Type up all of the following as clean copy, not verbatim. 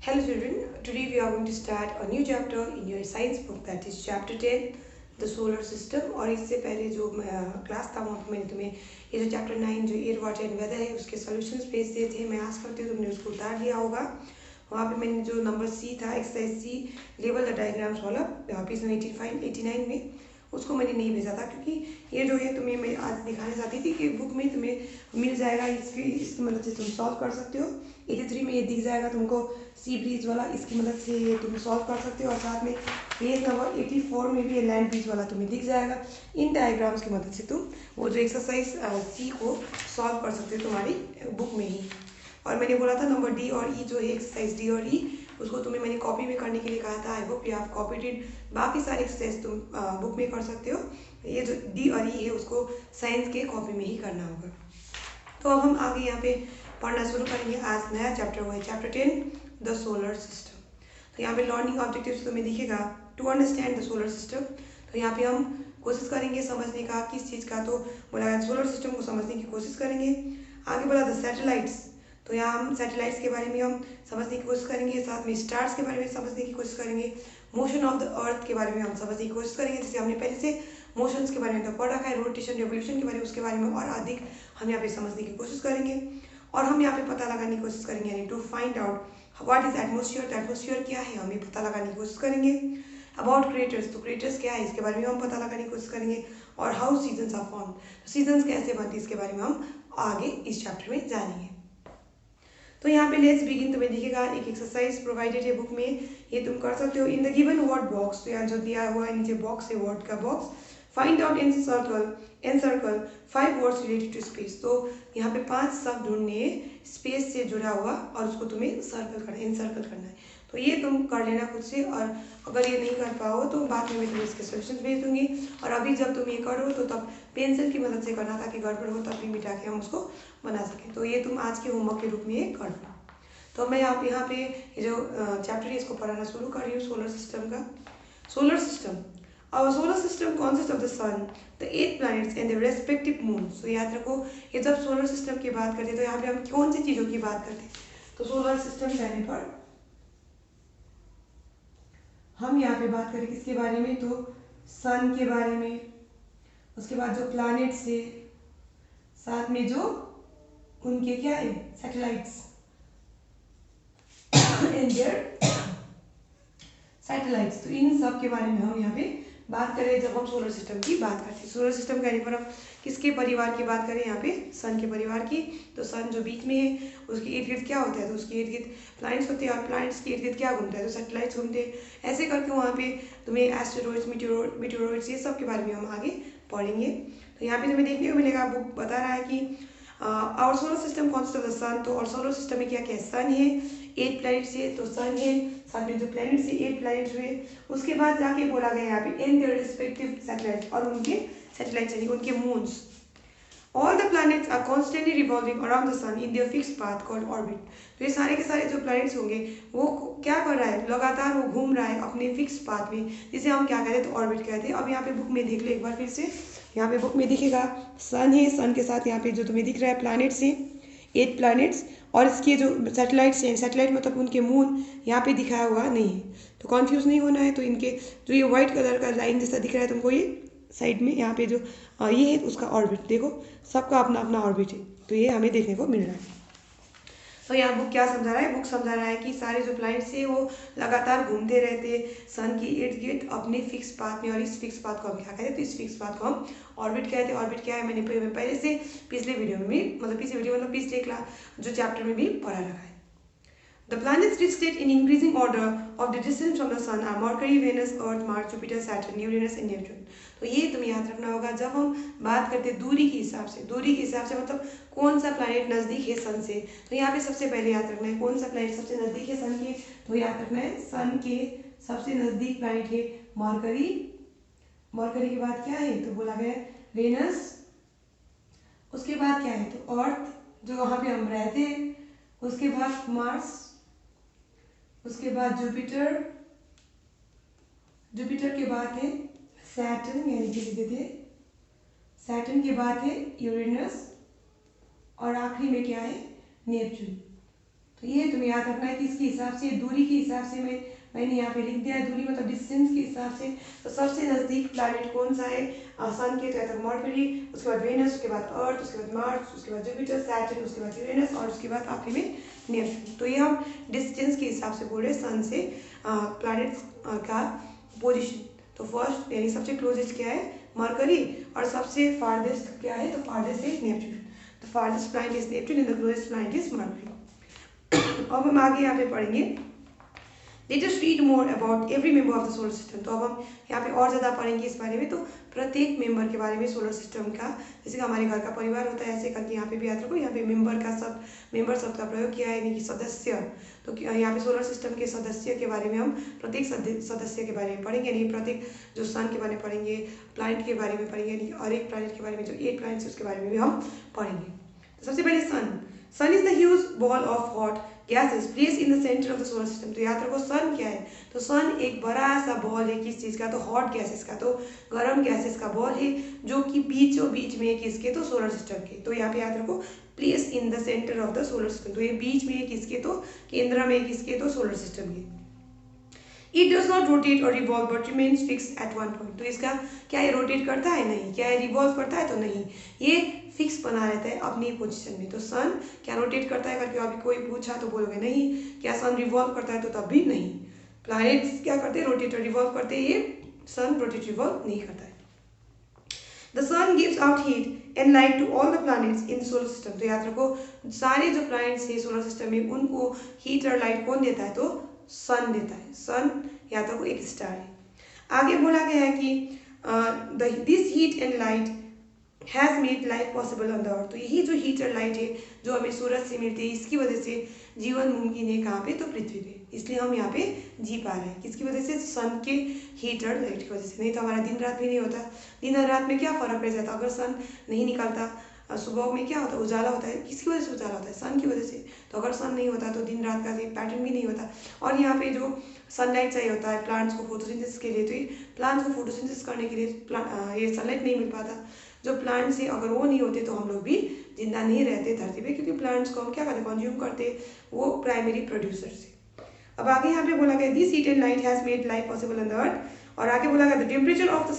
Hello children, today we are going to start a new chapter in your science book, that is chapter 10 the solar system। और इससे पहले जो class था वहाँ पर मैंने तुम्हें ये जो चैप्टर 9 जो एयर वाटर एंड वेदर है उसके सॉल्यूशंस भेज दिए थे। मैं आशा करती हूँ तुमने उसको उतार लिया होगा। वहाँ पे मैंने जो नंबर सी था exercise C level the diagrams वाला पेज 89 में उसको मैंने नहीं भेजा था, क्योंकि ये जो है तुम्हें मैं आज दिखाना चाहती थी कि बुक में तुम्हें मिल जाएगा, इसकी मदद से तुम सॉल्व कर सकते हो। 83 में ये दिख जाएगा तुमको सी ब्रीज वाला, इसकी मदद से ये तुम सॉल्व कर सकते हो। और साथ में पेज नंबर 84 में भी ये लैंड ब्रीज वाला तुम्हें दिख जाएगा। इन डायग्राम्स की मदद से तुम वो जो एक्सरसाइज सी को सॉल्व कर सकते हो तुम्हारी बुक में ही। और मैंने बोला था नंबर डी और ई जो है एक्सरसाइज डी और ई उसको तुम्हें मैंने कॉपी में करने के लिए कहा था। आई hope you have copied it. बाकी सारे एक्सरसाइज तुम बुक में कर सकते हो। ये जो डी और ई है उसको साइंस के कॉपी में ही करना होगा। तो अब हम आगे यहाँ पे पढ़ना शुरू करेंगे। आज नया चैप्टर हुआ है चैप्टर 10 द सोलर सिस्टम। तो यहाँ पे लर्निंग ऑब्जेक्टिव्स तुम्हें दिखेगा to understand the solar system. तो यहाँ पे हम कोशिश करेंगे समझने का किस चीज़ का, तो बोला सोलर सिस्टम को समझने की कोशिश करेंगे। आगे बोला द सैटेलाइट्स, तो यहाँ हम सैटेलाइट्स के बारे में हम समझने की कोशिश करेंगे। साथ में स्टार्स के बारे में समझने की कोशिश करेंगे। मोशन ऑफ द अर्थ के बारे में हम समझने की कोशिश करेंगे, जैसे हमने पहले से मोशंस के बारे में तो पढ़ रखा है। रोटेशन रेवोल्यूशन के बारे में उसके बारे में और अधिक हम यहाँ पे समझने की कोशिश करेंगे। और हम यहाँ पे पता लगाने की कोशिश करेंगे, यानी to find out what is atmosphere. तो एटमोसफियर क्या है हम ये पता लगाने की कोशिश करेंगे। अबाउट क्रिएटर्स, तो क्रिएटर्स क्या है इसके बारे में हम पता लगाने की कोशिश करेंगे। और हाउ सीजन्स आर फॉर्म, तो सीजन्स कैसे बनती है इसके बारे में हम आगे इस चैप्टर में जानेंगे। तो यहाँ पे लेट्स बिगिन तुम्हें दिखेगा एक एक्सरसाइज प्रोवाइडेड है बुक में, ये तुम कर सकते हो। In the given word box, तो यहाँ जो दिया हुआ है नीचे बॉक्स है वर्ड का box, find out in circle 5 words related to space. तो यहाँ पे 5 शब्द ढूंढने स्पेस से जुड़ा हुआ और उसको तुम्हें सर्कल करना है, इनसर्कल करना है। तो ये तुम कर लेना खुद से, और अगर ये नहीं कर पाओ तो बाद में मैं तुम्हें इसके सोल्यूशन भेज दूंगी। और अभी जब तुम ये करो तो तब पेंसिल की मदद से करना, ताकि गड़बड़ हो तब भी मिटा के हम उसको बना सकें। तो ये तुम आज के होमवर्क के रूप में कर लो। तो मैं आप यहाँ पे ये जो चैप्टर है इसको पढ़ाना शुरू कर रही हूँ सोलर सिस्टम का। Solar system, our solar system consists of the sun, the 8 planets and their respective moons। तो याद रखो ये जब सोलर सिस्टम की बात करते हैं तो यहाँ पे हम कौन सी चीज़ों की बात करते हैं, तो सोलर सिस्टम कहने पर हम यहाँ पे बात करें किसके बारे में, तो सन के बारे में, उसके बाद जो प्लैनेट्स है, साथ में जो उनके क्या है सैटेलाइट्स एंड देयर सैटेलाइट्स। तो इन सब के बारे में हम यहाँ पे बात करें जब हम सोलर सिस्टम की बात करते हैं। सोलर सिस्टम कहने पर हम किसके परिवार की बात करें, यहाँ पे सन के परिवार की। तो सन जो बीच में है उसके इर्द गिर्द क्या होता है, तो उसके इर्द गिर्द प्लैनेट्स होते हैं, और प्लैनेट्स के इर्द गिर्द क्या घूमता है, तो सैटेलाइट्स घूमते हैं। ऐसे करके वहाँ पे तुम्हें एस्टेरॉइड्स मीटेरोइड्स ये सब के बारे में हम आगे पढ़ेंगे। तो यहाँ पे तुम्हें देखने को मिलेगा बुक बता रहा है कि और solar system consist of the sun. तो और सोलर सिस्टम में क्या क्या है, सन है, 8 प्लैनेट्स है, तो सन है, साथ में जो प्लैनेट्स है 8 प्लैनेट्स हुए। उसके बाद जाके बोला गया यहाँ पे इन देयर रिस्पेक्टिव सैटेलाइट्स, और उनके सैटेलाइट्स यानी उनके moons. All the planets are constantly revolving around the sun in their fixed path called orbit. तो ये सारे के सारे जो प्लैनेट्स होंगे वो क्या कर रहा है, लगातार वो घूम रहा है अपने फिक्स पाथ में, जिसे हम क्या कहते हैं, तो ऑर्बिट कहते हैं। अब यहाँ पे बुक में देख लो एक बार फिर से, यहाँ पे बुक में दिखेगा सन है, सन के साथ यहाँ पे जो तुम्हें दिख रहा है प्लैनेट्स है 8 प्लैनेट्स, और इसके जो सैटेलाइट्स हैं, सैटेलाइट मतलब उनके मून यहाँ पे दिखाया हुआ नहीं है, तो कॉन्फ्यूज नहीं होना है। तो इनके जो ये व्हाइट कलर का लाइन जैसा दिख रहा है तुमको, ये साइड में यहाँ पे जो ये है उसका ऑर्बिट, देखो सबका अपना अपना ऑर्बिट है, तो ये हमें देखने को मिल रहा है। तो यहाँ बुक क्या समझा रहा है, बुक समझा रहा है कि सारे जो प्लैनेट्स है वो लगातार घूमते रहते सन की इर्द गिर्द अपने फिक्स पाथ में, और इस फिक्स पाथ को हम क्या कहते हैं, तो इस फिक्स पाथ को हम ऑर्बिट कहते हैं। ऑर्बिट क्या है मैंने पहले से पिछले वीडियो में भी पिछले क्लास जो चैप्टर में भी पढ़ा रखा है। The planets listed in increasing order of the distance from the sun are Mercury, Venus, Earth, Mars, Jupiter, Saturn, Uranus and Neptune। तो ये तुम्हें याद रखना होगा जब हम बात करते हैं दूरी के हिसाब से मतलब कौन सा प्लैनेट नज़दीक है सन से। तो यहाँ पे सबसे पहले याद रखना है कौन सा प्लैनेट सबसे नज़दीक है सन के, तो याद रखना है सन के सबसे नज़दीक प्लैनेट है मरकरी। मरकरी के बाद क्या है, तो बोला गया वेनस। उसके बाद क्या है, तो अर्थ जो वहाँ पे हम रहते हैं। उसके बाद मार्स, उसके बाद जुपिटर, जुपिटर के बाद है सैटर्न यानी कि लिख देते सैटर्न के बाद है यूरेनस, और आखिरी में क्या है नेपच्यून। तो ये तुम्हें याद रखना है कि इसके हिसाब से, दूरी के हिसाब से मैंने यहाँ पे लिख दिया है, दूरी मतलब डिस्टेंस के हिसाब से। तो सबसे नज़दीक प्लैनेट कौन सा है सन के, तो या तो मर्करी, उसके बाद वेनस, उसके बाद अर्थ, उसके बाद मार्स, उसके बाद जुपिटर, सैटर्न, उसके बाद यूरेनस और उसके बाद आखिरी में नेपच्यून। तो ये हम डिस्टेंस के हिसाब से बोल रहे हैं सन से प्लैनेट्स का पोजिशन। तो फर्स्ट यानी सबसे क्लोजेस्ट क्या है मर्करी, और सबसे फारदेस्ट क्या है, तो farthest is Neptune. The farthest planet is Neptune and the closest planet is mercury. अब हम आगे यहाँ पे पढ़ेंगे, let us read more about every member of the solar system. तो अब हम यहाँ पे और ज़्यादा पढ़ेंगे इस बारे में, तो प्रत्येक मेंबर के बारे में सोलर सिस्टम का, जैसे कि हमारे घर का परिवार होता है ऐसे करके यहाँ पे भी याद रखो, यहाँ पे मेंबर शब्द का प्रयोग किया है, यानी कि सदस्य। तो यहाँ पे सोलर सिस्टम के सदस्य के बारे में हम प्रत्येक सदस्य के बारे में पढ़ेंगे, यानी प्रत्येक जो सन के बारे में पढ़ेंगे, प्लैनेट के बारे में पढ़ेंगे, यानी और एक प्लैनेट के बारे में जो 8 प्लैनेट्स उसके बारे में भी हम पढ़ेंगे। तो सबसे पहले sun is the huge ball of hot gases place in the centre of the solar system. तो याद रखो सन क्या है, तो सन एक बड़ा सा बॉल है, किस चीज़ का, तो हॉट गैसेस का, तो गर्म गैसेस का बॉल है, जो कि बीचों बीच में किसके, तो सोलर सिस्टम के। तो यहाँ पे याद रखो place in the centre of the solar system, तो ये बीच में किसके, तो केंद्र में किसके, तो सोलर सिस्टम के। इट डज नॉट रोटेट और revolve but remains fix eight one point. तो इसका क्या ये रोटेट करता है, नहीं। क्या ये रिवॉल्व करता है, तो नहीं, ये फिक्स बना रहता है अपनी पोजीशन में। तो सन क्या रोटेट करता है करके अभी कोई पूछा तो बोलोगे नहीं। क्या सन रिवॉल्व करता है, तो तब भी नहीं। प्लैनेट्स क्या करते हैं, रोटेट और रिवॉल्व करते हैं, ये सन रोटेट रिवॉल्व नहीं करता है। The sun gives out heat and light to all the planets in solar system. तो याद रखो सारे जो प्लैनेट्स है सोलर सिस्टम में, उनको हीट और लाइट कौन देता है, तो सन देता है। सन याद रखो एक स्टार है। आगे बोला गया है कि this heat and light has made life possible on the अर्थ। तो यही जो हीट और लाइट है जो हमें सूरज से मिलती है, इसकी वजह से जीवन मुमकिन है कहाँ पे, तो पृथ्वी पे। इसलिए हम यहाँ पे जी पा रहे हैं, किसकी वजह से, सन के हीट और लाइट की वजह से। नहीं तो हमारा दिन रात भी नहीं होता। दिन और रात में क्या फ़र्क रह जाता, अगर सन नहीं निकलता, सुबह में क्या होता है, उजाला होता है, किसकी वजह से उजाला होता है, सन की वजह से। तो अगर सन नहीं होता तो दिन रात का एक पैटर्न भी नहीं होता। और यहाँ पे जो सनलाइट चाहिए होता है प्लांट्स को फोटोसिंथेसिस के लिए, तो ये प्लांट्स को फोटोसिंथेसिस करने के लिए ये सनलाइट नहीं मिल पाता। जो प्लांट्स है अगर वो नहीं होते तो हम लोग भी जिंदा नहीं रहते धरती पे, क्योंकि प्लांट्स को हम क्या करते, कंज्यूम करते, वो प्राइमरी प्रोड्यूसर्स है। अब आगे यहाँ पे बोला गया this heat and light has made life possible on the earth. और आगे बोला गया the temperature of the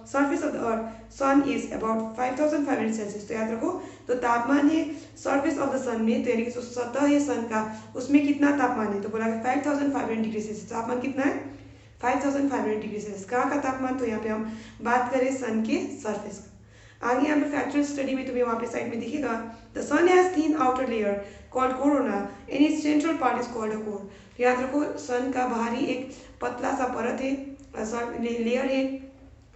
surface of the earth sun is about 5500 Celsius. तो याद रखो तो तापमान है सर्फेस ऑफ द सन में, तो यानी कि जो सतह है सन का, उसमें कितना तापमान है, तो बोला गया 5500 डिग्री सेल्सियस। तापमान कितना है, 5500 डिग्री सेल्सियस। कहाँ का तापमान, तो यहाँ पे हम बात करें सन के सर्फेस का। आगे यहाँ पे फैक्चुअल स्टडी में तुम्हें वहाँ पे साइड में दिखेगा the sun has thin outer layer called corona and its central part is called a core. तो याद रखो सन का बाहरी एक पतला सा परत है, लेयर है,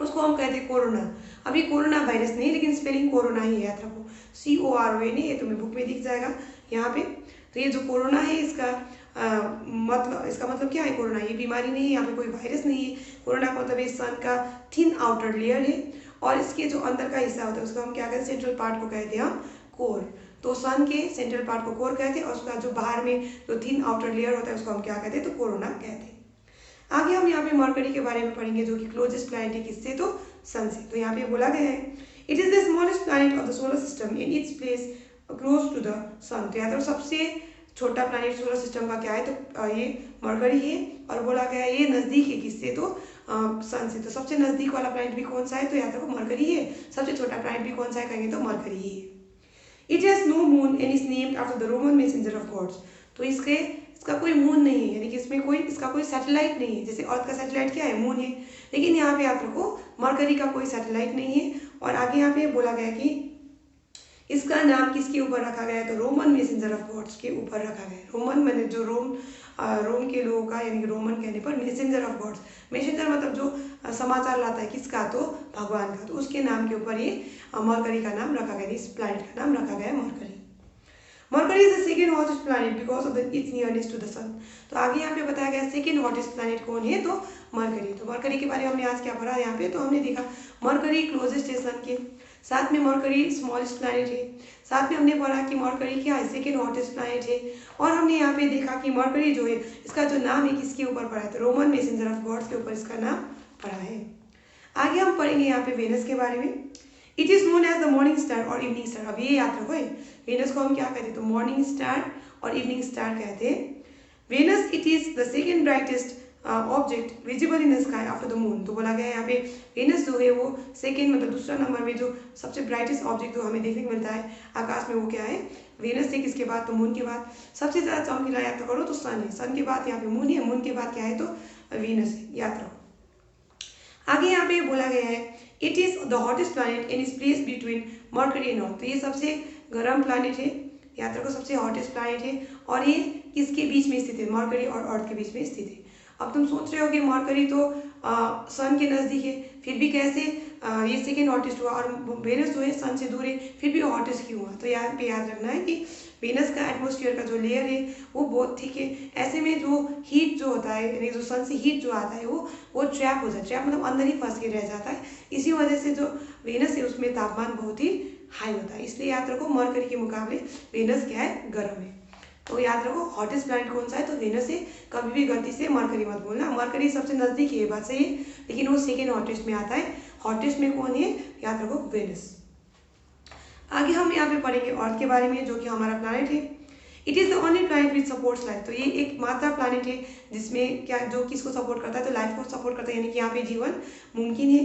उसको हम कहते हैं कोरोना। अभी कोरोना वायरस नहीं, लेकिन स्पेलिंग कोरोना ही याद रखो, CORONA। ये तुम्हें बुक में दिख जाएगा यहाँ पे। तो ये जो कोरोना है इसका मतलब क्या है, कोरोना ये बीमारी नहीं है, यहाँ पे कोई वायरस नहीं है। कोरोना का मतलब सन का थिन आउटर लेयर है, और इसके जो अंदर का हिस्सा होता है उसको हम क्या कहते हैं, सेंट्रल पार्ट को कहते हैं हम कोर। तो सन के सेंट्रल पार्ट को कोर कहते हैं, और उसका जो बाहर में जो थिन आउटर लेयर होता है उसको हम क्या कहते हैं, तो कोरोना कहते हैं। आगे हम यहाँ पे मरकरी के बारे में पढ़ेंगे, जो कि क्लोजेस्ट प्लैनेट है किससे, तो सन से। तो यहाँ पे बोला गया है it is the smallest planet of the solar system in its place close to the sun. तो याद रखो सबसे छोटा प्लैनेट सोलर सिस्टम का क्या है, तो ये मरकरी है, और बोला गया है ये नज़दीक है किससे, तो सन से। तो सबसे नज़दीक वाला प्लैनेट भी कौन सा है, तो याद रखो मरकरी है। सबसे छोटा प्लैनेट भी कौन सा है कहेंगे, तो मरकरी ही है। It has no moon and is named after the Roman messenger of gods. तो इसका कोई मून नहीं है, यानी कि इसका कोई सैटेलाइट नहीं है। जैसे अर्थ का सैटेलाइट क्या है, मून है, लेकिन यहाँ पे याद रखो मरकरी का कोई सैटेलाइट नहीं है। और आगे यहाँ पे बोला गया कि इसका नाम किसके ऊपर रखा गया है, तो रोमन मैसेंजर ऑफ गॉड्स के ऊपर रखा गया है। रोमन मैंने जो रोम के लोगों का, यानी कि रोमन कहने पर मैसेंजर ऑफ गॉड्स, मैसेंजर मतलब जो समाचार लाता है किसका, तो भगवान का। तो उसके नाम के ऊपर ये मरकरी का नाम रखा गया, इस प्लैनेट का नाम रखा गया है Mercury. Mercury is the second hottest planet because of its nearness to the sun. तो आगे यहाँ पे बताया गया सेकेंड हॉटेस्ट प्लैनेट कौन है, तो मरकरी। तो मरकरी के बारे में हमने आज क्या पढ़ा यहाँ पे, तो हमने देखा मरकरी क्लोजेस्ट है सन के, साथ में मरकरी स्मॉलेस्ट प्लैनेट है, साथ में हमने पढ़ा कि मरकरी क्या है, सेकेंड हॉटेस्ट प्लैनेट है, और हमने यहाँ पे देखा कि मरकरी जो है इसका जो नाम है किसके ऊपर पढ़ा है, तो रोमन मैसेंजर ऑफ गॉड्स के ऊपर इसका नाम पढ़ा है। आगे हम पढ़ेंगे यहाँ पे वेनस के बारे में। It is known as the morning star और इवनिंग स्टार। अब ये याद रखो वेनस को हम क्या कहते हैं, तो मॉर्निंग स्टार और इवनिंग स्टार क्या थे। Venus it is the second brightest object visible in the sky after the moon. तो बोला गया है यहाँ पे वेनस जो है वो सेकेंड मतलब दूसरा नंबर में जो सबसे ब्राइटेस्ट ऑब्जेक्ट जो हमें देखने को मिलता है आकाश में वो क्या है, वेनस है। किसके बाद, तो मून के बाद। सबसे ज़्यादा चमकीला याद तो करो तो सन है, सन के बाद यहाँ पे मून है, मून के बाद क्या है तो वेनस है, याद रखो। आगे यहाँ पे बोला गया है it is the hottest planet and is place between mercury and earth. तो ये सबसे गर्म प्लैनेट है, याद रखो सबसे हॉटेस्ट प्लैनेट है, और ये किसके बीच में स्थित है, मर्करी और अर्थ के बीच में स्थित है। अब तुम सोच रहे हो कि मर्करी तो सन के नज़दीक है, फिर भी कैसे ये सेकेंड हॉटेस्ट हुआ, और वेनस जो है सन से दूर है, फिर भी हॉटेस्ट क्यों हुआ। तो यहाँ पे याद रखना है कि वेनस का एटमॉस्फेयर का जो लेयर है वो बहुत थिक है। ऐसे में जो हीट जो होता है, यानी जो सन से हीट जो आता है वो ट्रैप हो जाता है, ट्रैप मतलब अंदर ही फंस के रह जाता है। इसी वजह से जो वेनस है उसमें तापमान बहुत ही हाई होता है। इसलिए याद रखो मर्करी के मुकाबले वेनस क्या है, गर्म है। तो याद रखो हॉटेस्ट प्लैनेट कौन सा है, तो वेनस है। कभी भी गलती से मर्करी मत बोलना, मर्करी सबसे नज़दीक है, ये बात सही है, लेकिन वो सेकेंड हॉटेस्ट में आता है। हॉटेस्ट में कौन है, याद रखो वेनस। आगे हम यहाँ पे पढ़ेंगे अर्थ के बारे में, जो कि हमारा प्लैनेट है। It is the only planet which supports life. तो ये एक मात्र प्लैनेट है जिसमें क्या, जो किसको सपोर्ट करता है, तो लाइफ को सपोर्ट करता है, यानी कि यहाँ पे जीवन मुमकिन है।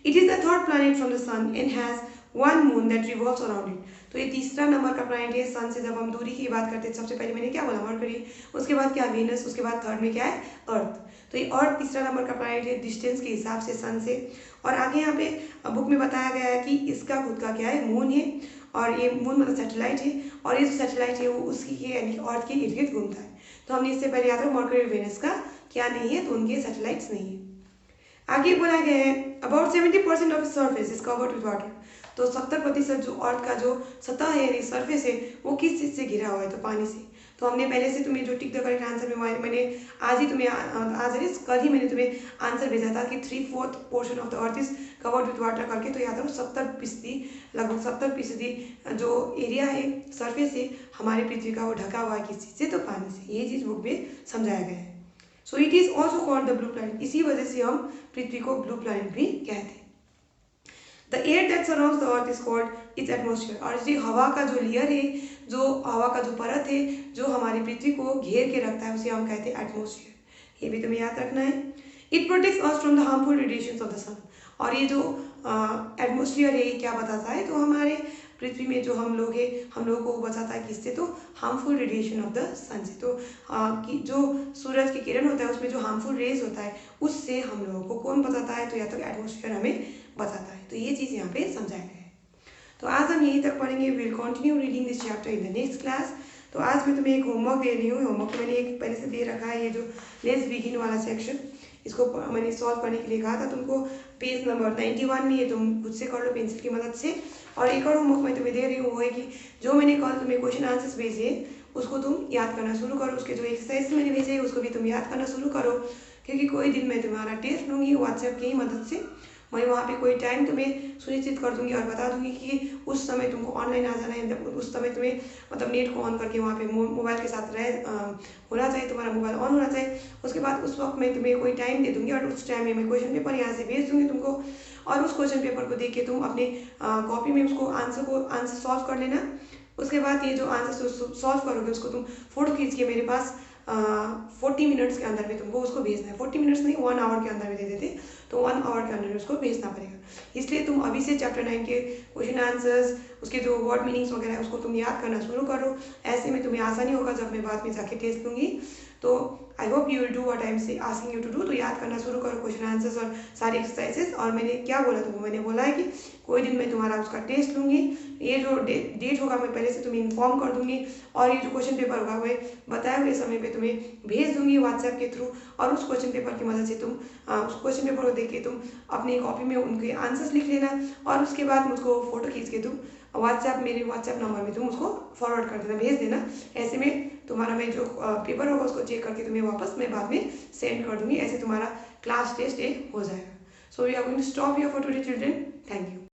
It is the third planet from the sun and has one moon that revolves around it. तो ये तीसरा नंबर का प्लैनेट है सन से। जब हम दूरी की बात करते हैं, सबसे पहले मैंने क्या बोला, मर्करी, उसके बाद क्या, वेनस, उसके बाद थर्ड में क्या है, अर्थ। तो ये अर्थ तीसरा नंबर का प्लैनेट है डिस्टेंस के हिसाब से सन से। और आगे यहाँ पे बुक में बताया गया है कि इसका खुद का क्या है, मून है, और ये मून मतलब सैटेलाइट है, और ये जो सैटेलाइट है वो उसकी के यानी कि अर्थ के इर्द गिर्द घूमता है। तो हमने इससे पहले याद रखा मर्करी और वेनस का क्या नहीं है, तो उनके सैटेलाइट्स नहीं है। आगे बोला गया है about 70% of surface is covered with water. तो 70% जो अर्थ का जो सतह है यानी सर्फेस है वो किस चीज़ से घिरा हुआ है, तो पानी से। तो हमने पहले से तुम्हें जो टिक द करेक्ट आंसर में मैंने आज ही तुम्हें कल ही मैंने तुम्हें आंसर भेजा था कि 3/4 portion of the earth is covered with water करके। तो याद रखो 70%, लगभग 70% जो एरिया है, सर्फेस है हमारी पृथ्वी का, वो ढका हुआ है किस चीज़ से, तो पानी से। ये चीज़ बुक में समझाया गया है। So it is also called the blue planet. इसी वजह से हम पृथ्वी को ब्लू प्लैनेट भी कहते हैं। The air that surrounds the earth is called its atmosphere. और जो हवा का जो लेयर है, जो हवा का जो परत है जो हमारी पृथ्वी को घेर के रखता है, उसे हम कहते हैं एटमॉस्फेयर। ये भी तुम्हें याद रखना है। It protects us from the harmful radiations of the sun. और ये जो एटमॉस्फेयर है ये क्या बताता है, तो हमारे पृथ्वी में जो हम लोग हैं, हम लोगों को बचाता है किससे, तो हार्मफुल रेडिएशन ऑफ द सन से। तो कि जो सूरज की किरण होता है उसमें जो हार्मफुल रेज होता है उससे हम लोगों को कौन बचाता है, तो या तो एटमॉस्फेयर हमें बचाता है। तो ये चीज़ यहाँ पे समझाया गया है। तो आज हम यहीं तक पढ़ेंगे। Will continue reading this chapter in the next class. तो आज मैं तुम्हें एक होमवर्क दे रही हूँ। होमवर्क मैंने एक पहले से दे रखा है, ये जो लेट्स बिगिन वाला सेक्शन, इसको मैंने सॉल्व करने के लिए कहा था तुमको। पेज नंबर 91 में ये तुम खुद से कर लो पेंसिल की मदद से। और एक और होमवर्क मैं तुम्हें दे रही हूँ, वो है कि जो मैंने कल तुम्हें क्वेश्चन आंसर्स भेजे उसको तुम याद करना शुरू करो। उसके जो एक्सरसाइज मैंने भेजे उसको भी तुम याद करना शुरू करो, क्योंकि कोई दिन मैं तुम्हारा टेस्ट लूँगी व्हाट्सएप की ही मदद से। मैं वहाँ पे कोई टाइम तुम्हें सुनिश्चित कर दूंगी और बता दूंगी कि उस समय तुमको ऑनलाइन आ जाना है। उस समय तुम्हें मतलब नेट को ऑन करके वहाँ पे मोबाइल के साथ होना चाहिए, तुम्हारा मोबाइल ऑन होना चाहिए। उसके बाद उस वक्त मैं तुम्हें कोई टाइम दे दूंगी और उस टाइम में मैं क्वेश्चन पेपर यहाँ से भेज दूंगी तुमको, और उस क्वेश्चन पेपर को देख के तुम अपने कॉपी में उसको आंसर सॉल्व कर लेना। उसके बाद ये जो आंसर सॉल्व करोगे उसको तुम फोटो खींच के मेरे पास 40 मिनट्स के अंदर में तुमको उसको भेजना है। 40 मिनट्स नहीं, 1 आवर के अंदर में दे देते, तो 1 आवर के अंदर में उसको भेजना पड़ेगा। इसलिए तुम अभी से चैप्टर 9 के क्वेश्चन आंसर्स, उसके जो वर्ड मीनिंग्स वगैरह है उसको तुम याद करना शुरू करो। ऐसे में तुम्हें आसानी होगा जब मैं बाद में जाके टेस्ट लूँगी। तो I hope you will do what I am asking you to do. तो याद करना शुरू करो क्वेश्चन आंसर्स और सारे एक्सरसाइजेस। और मैंने क्या बोला तुमको, मैंने बोला है कि कोई दिन मैं तुम्हारा उसका टेस्ट लूँगी। ये जो डेट होगा मैं पहले से तुम्हें इन्फॉर्म कर दूंगी, और ये जो क्वेश्चन पेपर होगा मैं बताए हुए समय पे तुम्हें भेज दूंगी व्हाट्सएप के थ्रू। और उस क्वेश्चन पेपर की मदद से तुम उस क्वेश्चन पेपर को देख के तुम अपनी कॉपी में उनके आंसर्स लिख लेना, और उसके बाद मुझको फोटो खींच के तुम मेरे व्हाट्सएप नंबर में तुम उसको फॉरवर्ड कर देना, भेज देना। ऐसे में तुम्हारा मैं जो पेपर होगा उसको चेक करके तुम्हें वापस मैं बाद में सेंड कर दूंगी। ऐसे तुम्हारा क्लास टेस्ट हो जाएगा। So we are going to stop here for today children. Thank you.